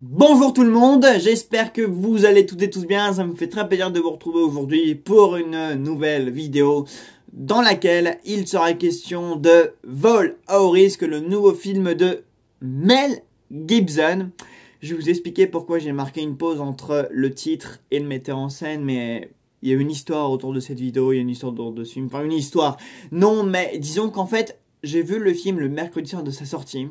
Bonjour tout le monde, j'espère que vous allez toutes et tous bien, ça me fait très plaisir de vous retrouver aujourd'hui pour une nouvelle vidéo dans laquelle il sera question de Vol à haut risque, le nouveau film de Mel Gibson. Je vais vous expliquer pourquoi j'ai marqué une pause entre le titre et le metteur en scène, mais il y a une histoire autour de cette vidéo, il y a une histoire autour de ce film, enfin une histoire, non mais disons qu'en fait j'ai vu le film le mercredi soir de sa sortie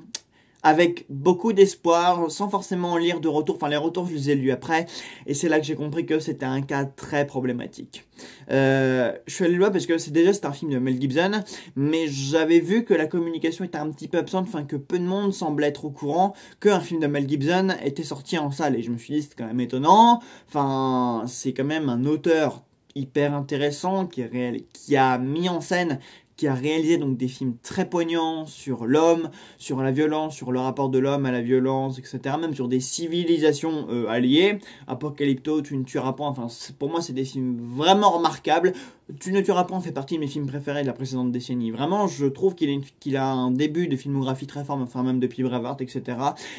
avec beaucoup d'espoir, sans forcément lire de retour. Enfin, les retours, je les ai lus après. Et c'est là que j'ai compris que c'était un cas très problématique. Je suis allé le voir parce que c'est un film de Mel Gibson. Mais j'avais vu que la communication était un petit peu absente. Enfin, que peu de monde semblait être au courant qu'un film de Mel Gibson était sorti en salle. Et je me suis dit, c'est quand même étonnant. Enfin, c'est quand même un auteur hyper intéressant qui a mis en scène, qui a réalisé donc des films très poignants sur l'homme, sur la violence, sur le rapport de l'homme à la violence, etc. Même sur des civilisations alliées. Apocalypto, Tu ne tueras pas. Enfin, pour moi, c'est des films vraiment remarquables. Tu ne tueras pas fait partie de mes films préférés de la précédente décennie. Vraiment, je trouve qu'il a un début de filmographie très fort, enfin même depuis Braveheart, etc.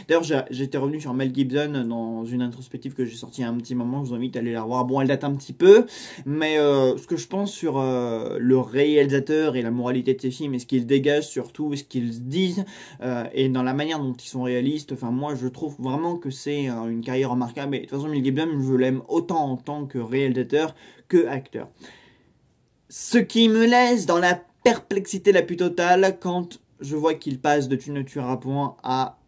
D'ailleurs, j'étais revenu sur Mel Gibson dans une introspective que j'ai sortie il y a un petit moment. Je vous invite à aller la voir. Bon, elle date un petit peu, mais ce que je pense sur le réalisateur et la moralité de ses films et ce qu'il dégage surtout, ce qu'ils disent, et dans la manière dont ils sont réalistes, enfin moi je trouve vraiment que c'est une carrière remarquable. Et de toute façon, Mel Gibson, je l'aime autant en tant que réalisateur que acteur. Ce qui me laisse dans la perplexité la plus totale quand je vois qu'il passe de Tu ne tueras point à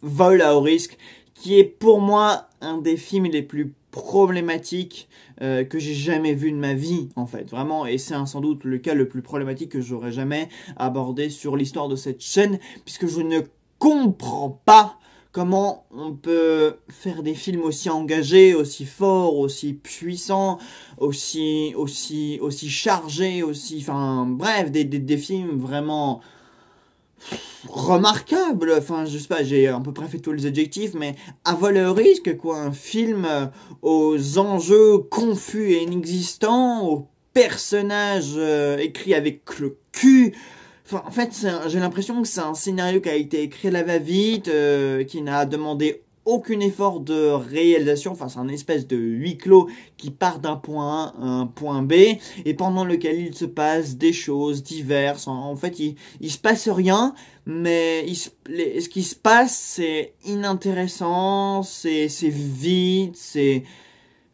Vol à haut risque, qui est pour moi un des films les plus problématiques que j'ai jamais vu de ma vie, en fait, vraiment. Et c'est sans doute le cas le plus problématique que j'aurais jamais abordé sur l'histoire de cette chaîne, puisque je ne comprends pas comment on peut faire des films aussi engagés, aussi forts, aussi puissants, aussi chargés, enfin bref, des films vraiment remarquable. Enfin, je sais pas, j'ai à peu près fait tous les adjectifs, mais à vol et au risque, quoi. Un film aux enjeux confus et inexistants, aux personnages écrits avec le cul. Enfin, en fait, j'ai l'impression que c'est un scénario qui a été écrit à la va-vite, qui n'a demandé aucun effort de réalisation. Enfin, c'est un espèce de huis clos qui part d'un point A à un point B et pendant lequel il se passe des choses diverses. En fait, il se passe rien, mais ce qui se passe, c'est inintéressant, c'est vide, c'est...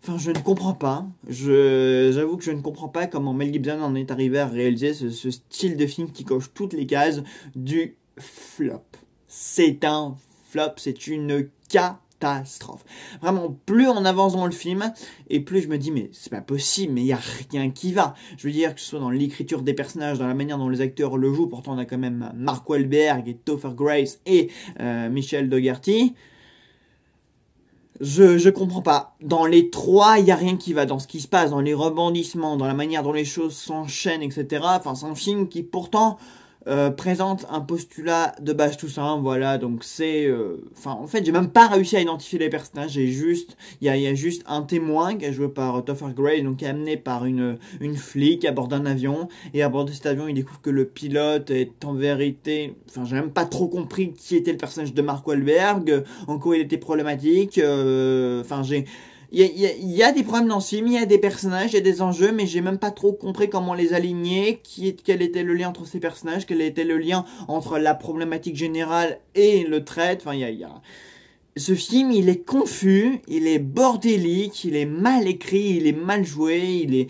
Enfin, je ne comprends pas. J'avoue que je ne comprends pas comment Mel Gibson en est arrivé à réaliser ce style de film qui coche toutes les cases du flop. C'est un flop, c'est une catastrophe. Vraiment, plus on avance dans le film, et plus je me dis, mais c'est pas possible, mais il n'y a rien qui va. Je veux dire, que ce soit dans l'écriture des personnages, dans la manière dont les acteurs le jouent, pourtant on a quand même Mark Wahlberg et Topher Grace et Michel Dougherty. Je comprends pas. Dans les trois, il y a rien qui va. Dans ce qui se passe, dans les rebondissements, dans la manière dont les choses s'enchaînent, etc. Enfin, c'est un film qui pourtant présente un postulat de base tout simple. Voilà, donc c'est... Enfin, en fait, j'ai même pas réussi à identifier les personnages. Il y a juste un témoin qui est joué par Topher Grace, donc qui est amené par une flic à bord d'un avion. Et à bord de cet avion, il découvre que le pilote est en vérité... Enfin, j'ai même pas trop compris qui était le personnage de Mark Wahlberg, en quoi il était problématique. Enfin, il y a des problèmes dans ce film, il y a des personnages, il y a des enjeux, mais j'ai même pas trop compris comment les aligner, quel était le lien entre ces personnages, quel était le lien entre la problématique générale et le trait. Enfin, ce film, il est confus, il est bordélique, il est mal écrit, il est mal joué,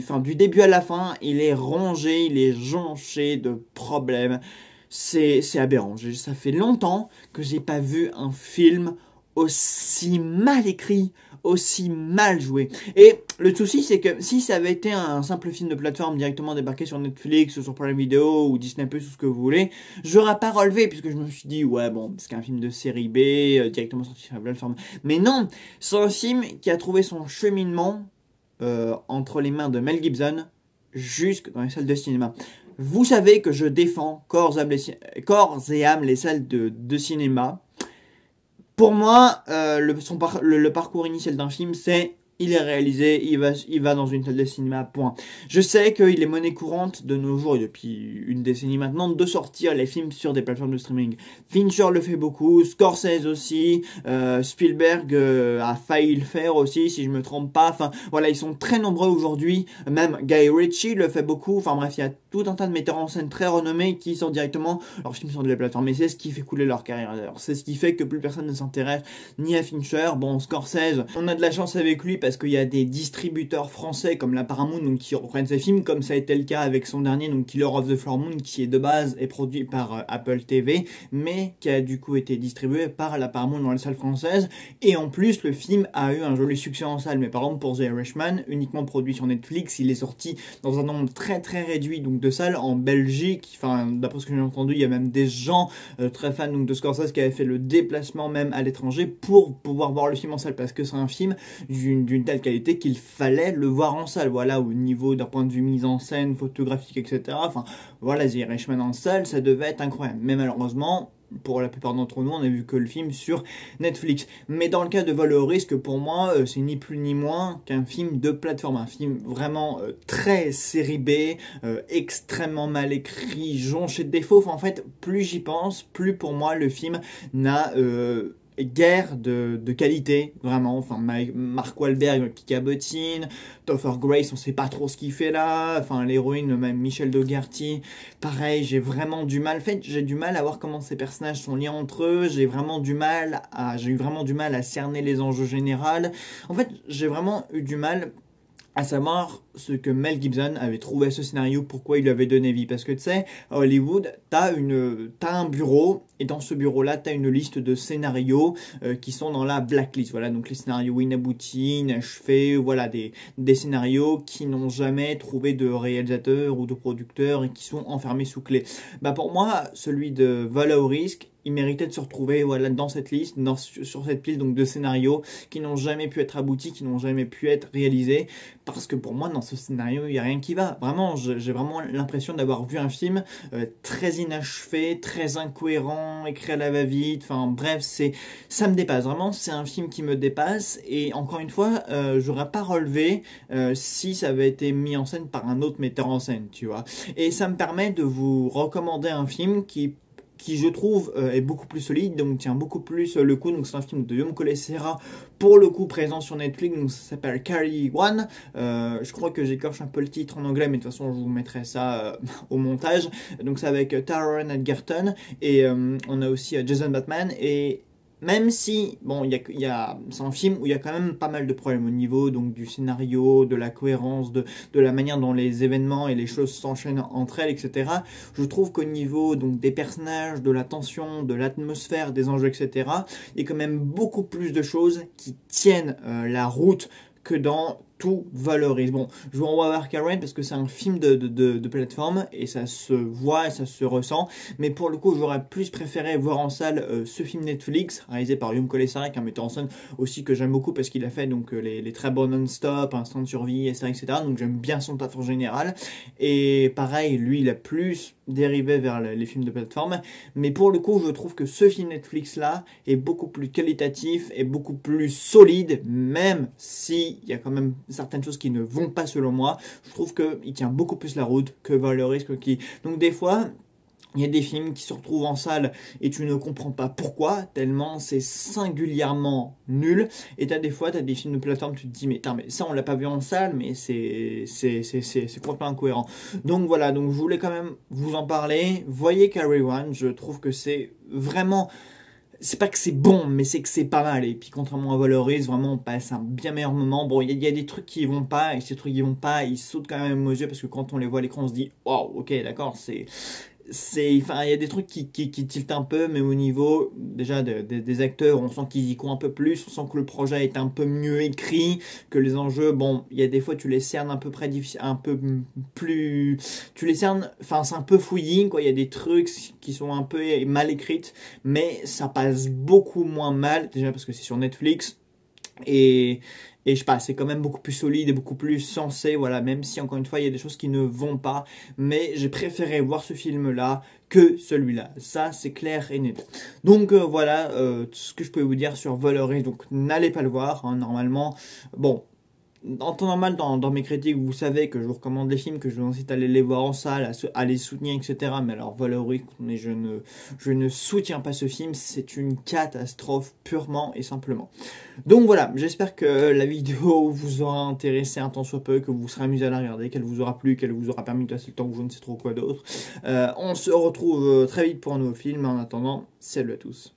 enfin, du début à la fin, il est rongé, il est jonché de problèmes. C'est aberrant. Ça fait longtemps que j'ai pas vu un film aussi mal écrit, aussi mal joué. Et le souci, c'est que si ça avait été un simple film de plateforme directement débarqué sur Netflix, sur Prime Video ou Disney+, tout ce que vous voulez, j'aurais pas relevé puisque je me suis dit, ouais, bon, c'est qu'un film de série B, directement sorti sur la plateforme. Mais non, c'est un film qui a trouvé son cheminement entre les mains de Mel Gibson jusque dans les salles de cinéma. Vous savez que je défends corps et âme les salles de cinéma. Pour moi, le parcours initial d'un film, c'est il est réalisé, il va dans une salle de cinéma, point. Je sais qu'il est monnaie courante de nos jours, et depuis une décennie maintenant, de sortir les films sur des plateformes de streaming. Fincher le fait beaucoup, Scorsese aussi, Spielberg a failli le faire aussi, si je me trompe pas. Enfin, voilà, ils sont très nombreux aujourd'hui. Même Guy Ritchie le fait beaucoup. Enfin bref, il y a tout un tas de metteurs en scène très renommés qui sortent directement leurs films sur des plateformes. Et c'est ce qui fait couler leur carrière d'ailleurs. C'est ce qui fait que plus personne ne s'intéresse ni à Fincher. Bon, Scorsese, on a de la chance avec lui parce qu'il y a des distributeurs français comme la Paramount donc, qui reprennent ses films, comme ça a été le cas avec son dernier, donc Killer of the Flower Moon, qui est de base est produit par Apple TV, mais qui a du coup été distribué par la Paramount dans les salles françaises. Et en plus, le film a eu un joli succès en salle. Mais par exemple, pour The Irishman, uniquement produit sur Netflix, il est sorti dans un nombre très très réduit donc de salles en Belgique. Enfin, d'après ce que j'ai entendu, il y a même des gens très fans donc, de Scorsese qui avaient fait le déplacement même à l'étranger pour pouvoir voir le film en salle, parce que c'est un film d'une telle qualité qu'il fallait le voir en salle, voilà, au niveau d'un point de vue mise en scène, photographique, etc. Enfin, voilà, The Irishman en salle, ça devait être incroyable. Mais malheureusement, pour la plupart d'entre nous, on n'a vu que le film sur Netflix. Mais dans le cas de Vol au risque, pour moi, c'est ni plus ni moins qu'un film de plateforme. Un film vraiment très série B, extrêmement mal écrit, jonché de défauts. Enfin, en fait, plus j'y pense, plus pour moi le film n'a guerre de qualité, vraiment. Enfin, Mark Wahlberg qui cabotine, Topher Grace, on sait pas trop ce qu'il fait là. Enfin, l'héroïne, même Michel Dougherty, pareil, j'ai vraiment du mal. En fait, j'ai du mal à voir comment ces personnages sont liés entre eux. J'ai eu vraiment du mal à cerner les enjeux généraux. En fait, j'ai vraiment eu du mal à savoir ce que Mel Gibson avait trouvé à ce scénario, pourquoi il lui avait donné vie. Parce que tu sais, à Hollywood, t'as un bureau, et dans ce bureau-là, t'as une liste de scénarios qui sont dans la blacklist. Voilà, donc les scénarios inaboutis, inachevés, voilà, des scénarios qui n'ont jamais trouvé de réalisateur ou de producteur et qui sont enfermés sous clé. Bah pour moi, celui de Vol au risque, il méritait de se retrouver voilà, dans cette liste, sur cette pile donc, de scénarios qui n'ont jamais pu être aboutis, qui n'ont jamais pu être réalisés. Parce que pour moi, dans ce scénario, il n'y a rien qui va. Vraiment, j'ai vraiment l'impression d'avoir vu un film très inachevé, très incohérent, écrit à la va-vite. Enfin bref, ça me dépasse. Vraiment, c'est un film qui me dépasse. Et encore une fois, j'aurais pas relevé si ça avait été mis en scène par un autre metteur en scène, tu vois. Et ça me permet de vous recommander un film qui je trouve est beaucoup plus solide, donc tient beaucoup plus le coup. Donc c'est un film de Guillaume Collet-Serra, pour le coup présent sur Netflix, donc ça s'appelle Carry One. Je crois que j'écorche un peu le titre en anglais, mais de toute façon je vous mettrai ça au montage. Donc c'est avec Taron Egerton, et on a aussi Jason Bateman, et même si, bon, c'est un film où il y a quand même pas mal de problèmes au niveau donc, du scénario, de la cohérence, de la manière dont les événements et les choses s'enchaînent entre elles, etc. Je trouve qu'au niveau donc, des personnages, de la tension, de l'atmosphère, des enjeux, etc., il y a quand même beaucoup plus de choses qui tiennent la route que dans tout valorise. Bon, je vous renvoie vers Karen parce que c'est un film de plateforme et ça se voit, ça se ressent. Mais pour le coup, j'aurais plus préféré voir en salle ce film Netflix réalisé par Guillaume Collet-Serra, qui est un metteur en scène aussi que j'aime beaucoup parce qu'il a fait donc les très bons non-stop, Instant de survie, etc. Donc j'aime bien son taf en général. Et pareil, lui, il a plus dérivé vers les films de plateforme. Mais pour le coup, je trouve que ce film Netflix-là est beaucoup plus qualitatif et beaucoup plus solide, même si il y a quand même certaines choses qui ne vont pas selon moi. Je trouve qu'il tient beaucoup plus la route que Vol au risque qui... Donc des fois, il y a des films qui se retrouvent en salle et tu ne comprends pas pourquoi, tellement c'est singulièrement nul. Et des fois, tu as des films de plateforme, tu te dis, mais ça on l'a pas vu en salle, mais c'est complètement incohérent. Donc voilà, donc je voulais quand même vous en parler. Voyez Carry One, je trouve que c'est vraiment... C'est pas que c'est bon, mais c'est que c'est pas mal. Et puis contrairement à Valorise, vraiment on passe un bien meilleur moment. Bon, il y a des trucs qui vont pas, et ces trucs qui vont pas, ils sautent quand même aux yeux parce que quand on les voit à l'écran, on se dit waouh, ok, d'accord, enfin, il y a des trucs qui tiltent un peu, mais au niveau déjà des acteurs, on sent qu'ils y croient un peu plus, on sent que le projet est un peu mieux écrit, que les enjeux, bon, il y a des fois tu les cernes un peu près un peu plus, tu les cernes, enfin c'est un peu fouillis, quoi, il y a des trucs qui sont un peu mal écrites, mais ça passe beaucoup moins mal, déjà parce que c'est sur Netflix, et je sais pas, c'est quand même beaucoup plus solide et beaucoup plus sensé, voilà, même si encore une fois il y a des choses qui ne vont pas, mais j'ai préféré voir ce film-là que celui-là, ça c'est clair et net. Donc voilà ce que je peux vous dire sur Vol au risque, donc n'allez pas le voir, hein, normalement, bon, en temps normal, dans mes critiques, vous savez que je vous recommande les films, que je vous incite à aller les voir en salle, à les soutenir, etc. Mais alors, Vol au risque, mais je ne soutiens pas ce film. C'est une catastrophe, purement et simplement. Donc voilà, j'espère que la vidéo vous aura intéressé un tant soit peu, que vous serez amusé à la regarder, qu'elle vous aura plu, qu'elle vous aura permis de passer le temps ou je ne sais trop quoi d'autre. On se retrouve très vite pour un nouveau film. En attendant, salut à tous.